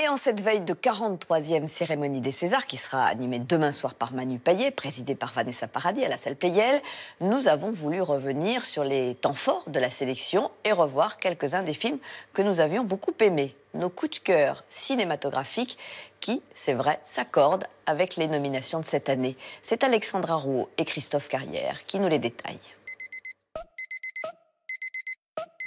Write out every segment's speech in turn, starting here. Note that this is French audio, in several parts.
Et en cette veille de 43e cérémonie des Césars, qui sera animée demain soir par Manu Payet, présidée par Vanessa Paradis à la salle Pleyel, nous avons voulu revenir sur les temps forts de la sélection et revoir quelques-uns des films que nous avions beaucoup aimés. Nos coups de cœur cinématographiques qui, c'est vrai, s'accordent avec les nominations de cette année. C'est Alexandra Rouault et Christophe Carrière qui nous les détaillent.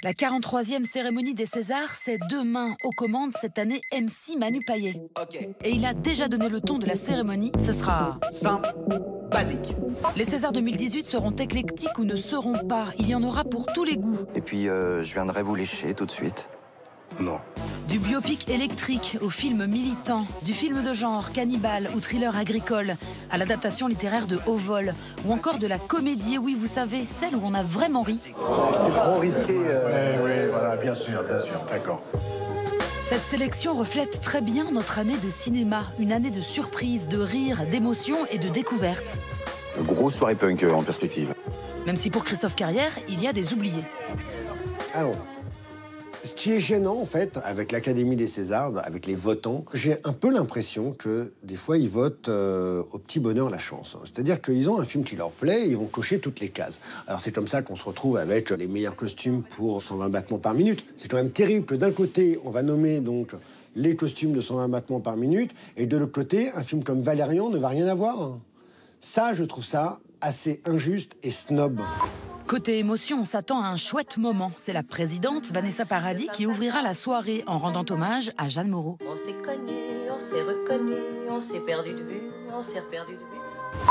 La 43e cérémonie des Césars, c'est demain. Aux commandes cette année, MC Manu Payet. Okay. Et il a déjà donné le ton de la cérémonie. Ce sera simple, basique. Les Césars 2018 seront éclectiques ou ne seront pas. Il y en aura pour tous les goûts. Et puis, je viendrai vous lécher tout de suite. Non. Du biopic électrique au film militant, du film de genre cannibale ou thriller agricole, à l'adaptation littéraire de Haut Vol, ou encore de la comédie, oui, vous savez, celle où on a vraiment ri. C'est trop risqué. Oui, voilà, bien sûr, d'accord. Cette sélection reflète très bien notre année de cinéma, une année de surprises, de rires, d'émotions et de découvertes. Grosse soirée punk en perspective. Même si pour Christophe Carrière, il y a des oubliés. Alors, ce qui est gênant, en fait, avec l'Académie des Césars, avec les votants, j'ai un peu l'impression que, des fois, ils votent au petit bonheur la chance. C'est-à-dire qu'ils ont un film qui leur plaît et ils vont cocher toutes les cases. Alors, c'est comme ça qu'on se retrouve avec les meilleurs costumes pour 120 battements par minute. C'est quand même terrible que, d'un côté, on va nommer, donc, les costumes de 120 battements par minute, et de l'autre côté, un film comme Valérian ne va rien avoir. Ça, je trouve ça assez injuste et snob. Côté émotion, on s'attend à un chouette moment. C'est la présidente Vanessa Paradis qui ouvrira la soirée en rendant hommage à Jeanne Moreau. On s'est connus, on s'est reconnus, on s'est perdu de vue, on s'est perdu de vue.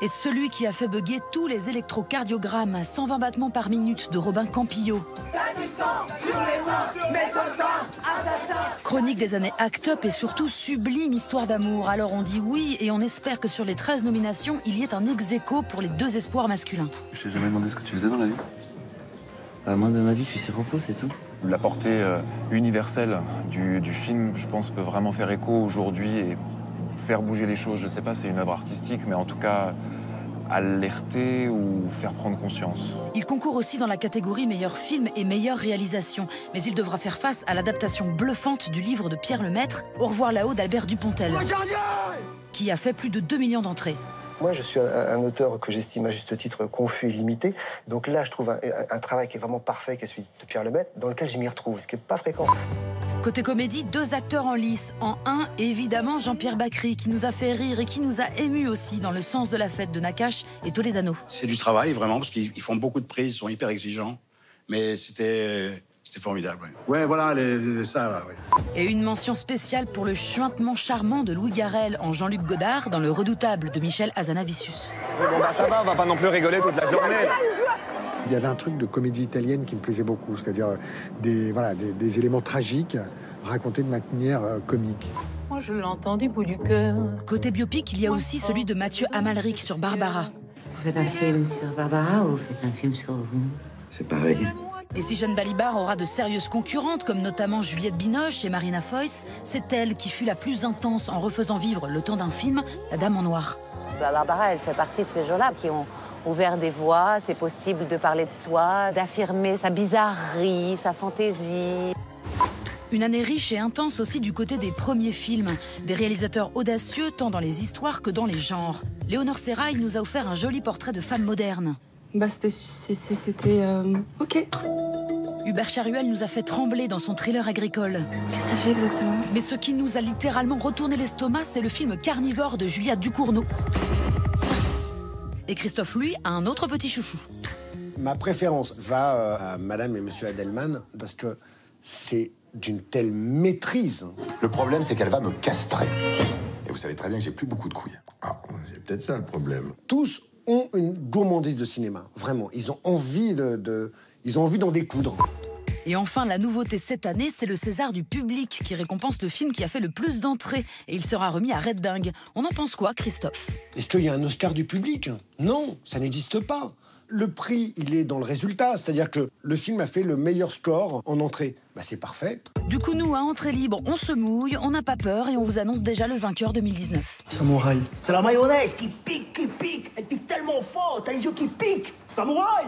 Et celui qui a fait bugger tous les électrocardiogrammes à 120 battements par minute de Robin Campillo. Chronique des années Act Up et surtout sublime histoire d'amour. Alors on dit oui et on espère que sur les 13 nominations, il y ait un ex-aequo pour les deux espoirs masculins. Je t'ai jamais demandé ce que tu faisais dans la vie. Moi, de ma vie, je suis ses propos, c'est tout. La portée universelle du film, je pense, peut vraiment faire écho aujourd'hui et faire bouger les choses. Je sais pas, c'est une œuvre artistique, mais en tout cas, alerter ou faire prendre conscience. Il concourt aussi dans la catégorie meilleur film et meilleure réalisation. Mais il devra faire face à l'adaptation bluffante du livre de Pierre Lemaitre, Au revoir là-haut d'Albert Dupontel, qui a fait plus de 2 millions d'entrées. Moi, je suis un auteur que j'estime à juste titre confus et limité. Donc là, je trouve un travail qui est vraiment parfait, qui est celui de Pierre Lemaitre, dans lequel je m'y retrouve, ce qui n'est pas fréquent. Côté comédie, 2 acteurs en lice. En un, évidemment, Jean-Pierre Bacri, qui nous a fait rire et qui nous a émus aussi dans Le sens de la fête de Nakache et Toledano. C'est du travail, vraiment, parce qu'ils font beaucoup de prises, ils sont hyper exigeants. Mais c'était formidable. Ouais, voilà, ça, là, oui. Et une mention spéciale pour le chuintement charmant de Louis Garrel en Jean-Luc Godard dans Le Redoutable de Michel Hazanavicius. Oui, bon, bah ça va, on va pas non plus rigoler toute la journée. Il y avait un truc de comédie italienne qui me plaisait beaucoup, c'est-à-dire des éléments tragiques racontés de manière comique. Moi, je l'entends du bout du cœur. Côté biopic, il y a aussi celui de Mathieu Amalric sur Barbara. Vous faites un film sur Barbara ou vous faites un film sur vous? C'est pareil. Et si Jeanne Balibar aura de sérieuses concurrentes, comme notamment Juliette Binoche et Marina Foïs, c'est elle qui fut la plus intense en refaisant vivre le temps d'un film, La Dame en Noir. Barbara, elle fait partie de ces gens-là qui ont ouvert des voies. C'est possible de parler de soi, d'affirmer sa bizarrerie, sa fantaisie. Une année riche et intense aussi du côté des premiers films. Des réalisateurs audacieux tant dans les histoires que dans les genres. Léonore Serrail nous a offert un joli portrait de femme moderne. C'était ok. Hubert Charuel nous a fait trembler dans son thriller agricole. Qu'est-ce que ça fait exactement? Mais ce qui nous a littéralement retourné l'estomac, c'est le film Carnivore de Julia Ducournau. Et Christophe, lui, a un autre petit chouchou. Ma préférence va à Madame et Monsieur Adelman, parce que c'est d'une telle maîtrise. Le problème, c'est qu'elle va me castrer. Et vous savez très bien que j'ai plus beaucoup de couilles. Ah, c'est peut-être ça le problème. Tous ont une gourmandise de cinéma, vraiment. Ils ont envie ils ont envie d'en découdre. Et enfin, la nouveauté cette année, c'est le César du public qui récompense le film qui a fait le plus d'entrées. Et il sera remis à Red Dingue. On en pense quoi, Christophe? Est-ce qu'il y a un Oscar du public? Non, ça n'existe pas. Le prix, il est dans le résultat. C'est-à-dire que le film a fait le meilleur score en entrée. Bah, c'est parfait. Du coup, nous, à entrée libre, on se mouille, on n'a pas peur et on vous annonce déjà le vainqueur 2019. Samouraï. C'est la mayonnaise qui pique, qui pique. Elle pique tellement fort, t'as les yeux qui piquent. Samouraï.